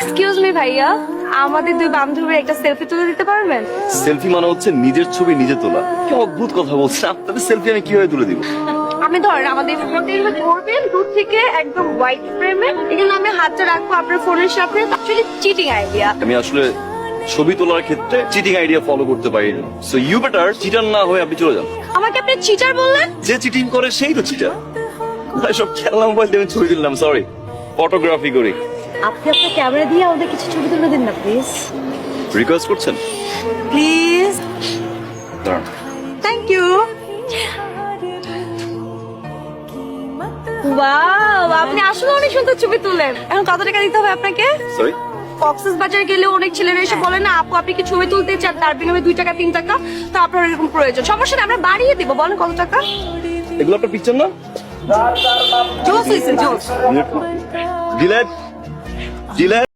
Excuse me ভাইয়া, আমাদের দুই বান্ধবীর একটা সেলফি তুলে দিতে পারবেন? সেলফি মানে হচ্ছে নিজের ছবি নিজে তোলা। কি অদ্ভুত কথা বলছেন, আপনাদের সেলফি আমি কিভাবে তুলে দিব? আমি ধরেন আমাদের ফোনটা করবেন দূর থেকে একদম হোয়াইট ফ্রেমে, এখানে আমি হাতটা রাখবো আপনার ফোনের সাথে। Actually cheating idea. আমি আসলে ছবি তোলার ক্ষেত্রে চিটিং আইডিয়া ফলো করতে পারি না। সো ইউ বেটার চিটার না হয়ে আপনি চলে যান। আমাকে আপনি চিটার বললেন? যে চিটিং করে সেই তো চিটার। সব খেলনা মোবাইল দিয়ে আমি ছবি তুললাম, সরি, ফটোগ্রাফি করি। আপনি আপনার ক্যামেরা দিয়ে আমাদের কিছু ছবি তুলে দিন না প্লিজ। রিকোয়েস্ট করছেন? প্লিজ। দাঁড়ান। Thank you. ওয়াও, আপনি আসলে অনেক সুন্দর ছবি তুলেন। এখন কত টাকা দিতে হবে আপনাকে? সরি, কক্সেস বাজার গেলে অনেক ছেলেরা এসে বলে না আপু আপনি কি ছবি তুলতে চান, তার বিনিময়ে 2 টাকা 3 টাকা। তো আপনার এরকম প্রয়োজন, সমস্যা নেই, আমরা বাড়িয়ে দিব। বলেন কত টাকা? এগুলো আপনার পিকচার না? জোস হয়েছে, জোস। Delete delete